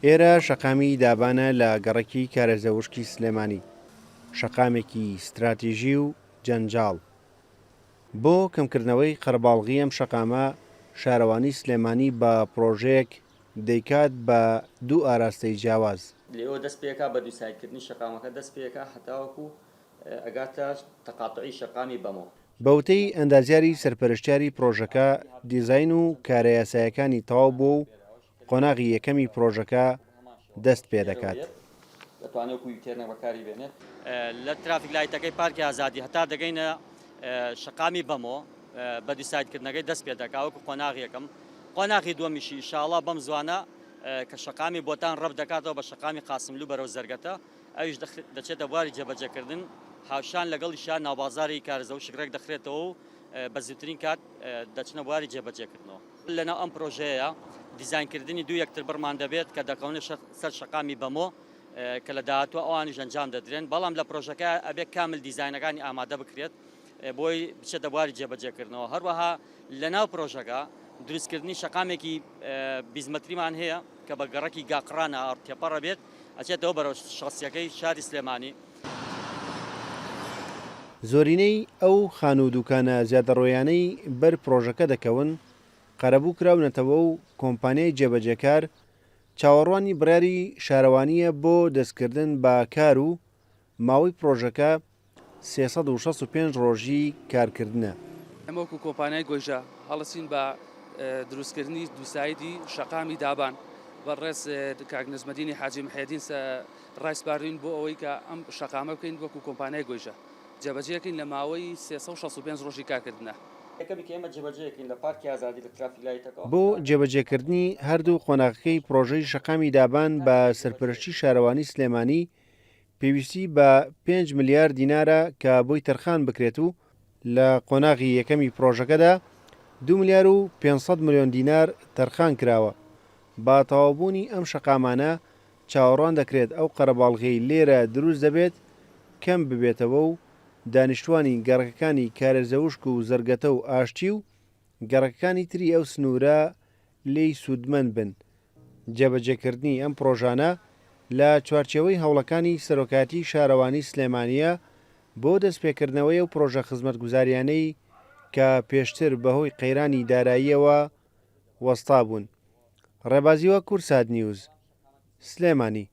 ئێرە شەقامی دابانە لە گەڕێکی کارەزەوشکی سلێمانی، شەقامێکی استراتیژی و جەنجاڵ. بۆ کەمکردنەوەی قەرەباڵغی ئەم شەقامە، شارەوانی سلێمانی بە پرۆژەیەک دەیکات بە دوو ئاراستەی جیاواز. لێەوە دەست پێکا بە دووسایدکردنی شەقامەکە دەست پێکا هەتاوەکو ئەگاتە تەقاتعی شەقامی بەمەوە. بەوتەی ئەندازیاری سەرپەرشتیاری پرۆژەکە دیزاین و کارە یاساییەکانی تەواو بوو و قۆناغی یەکەمی پرۆژەکە دەست پێ دەکات. دەتوانێت تێرنە بەکاری بێنێت لە ترافیک لایتەکەی پارکی ئازادی هەتا دەگەینە شەقامی بەمەوە بە دیسایدکردنەکەی دەست پێ دەکا وەکو قۆناغی یەکەم. قۆناغی دووەمیشی ئینشاڵڵا بەم زوانە کە شەقامی بۆتان ڕەب دەکاتەوە بە شەقامی قاسملوو بەرەو زەرگەتە، ئەویش دەچێتە بواری جێبەجێکردن هاوشان لەگەڵیشان ناوبازاری کارزە و شگرێک دەخرێتەوە و بە زووترین کات دەچنە بواری جێبەجێکردنەوە. لەناو ئەم پرۆژەیە دیزاینکردنی دوو یەکتر بڕمان دەبێت کە دەکەونە سەر شەقامی بەمۆ کە لە داهاتوە ئەوانیش ئەنجام دەدرێن، بەڵام لە پرۆژەکە ئەبێت کامل دیزاینەکانی ئامادە بکرێت بۆی بچێتە بواری جێبەجێکردنەوە. هەروەها لەناو پرۆژەکە دروستکردنی شەقامێکی بیزمەتریمان هەیە کە بە گەڕەکی گاقڕانە ئارتێپەڕە بێت، ئەچێتەوە بەرەو شخصیەکەی شاری سلێمانی. زۆرینەی ئەو خان و دوکانە زیادەڕۆیانەی بەر پرۆژەکە دەکەون قەرەبوو کراونەتەوە و کۆمپانیای جێبەجێکار چاوەڕوانی بڕیاری شارەوانیە بۆ دەستکردن بە کار و ماوەی پرۆژەکە 365 ڕۆژی کارکردنە. ئەمە وەکو کۆمپانیای گۆیژە هەڵەسین بە دروستکردنی دووسایدی شەقامی دابان بەڕێز کاک نەجمەدینی حاجی محەدین ڕایسپاردین بۆ ئەوەی کە ئەم شەقامە بکەین وەکو کۆمپانیای گۆیژە جێبەجێکین لە ماوەی 365 ڕۆژی کارکردنە. بۆ جێبەجێکردنی هەردوو قۆناغەکەی پرۆژەی شەقامی دابان بە سەرپەرشتی شارەوانی سلێمانی پێویستی بە 5 ملیار دینارە کە بۆی تەرخان بکرێت و لە قۆناغی یەکەمی پرۆژەکەدا 2 ملیار و 500 ملیۆن دینار تەرخان کراوە. با تەواوبوونی ئەم شەقامانە چاوەڕوان دەکرێت ئەو قەرەباڵغەی لێرە دروست دەبێت کەم ببێتەوە و دانیشتوانی گەڕەکەکانی کارەزەوشک و زەرگەتە و ئاشتی و گەڕەکەکانی تری ئەو سنوورە لێی سوودمەند بن. جێبەجێکردنی ئەم پرۆژانە لە چوارچێوەی هەوڵەکانی سەرۆکاتی شارەوانی سلێمانیە بۆ دەستپێکردنەوەی ئەو پرۆژە خزمەتگوزاریانەی کە پێشتر بەهۆی قەیرانی داراییەوە وەستا بوون. ڕێبازیوە کورسات نیوز، سلێمانی.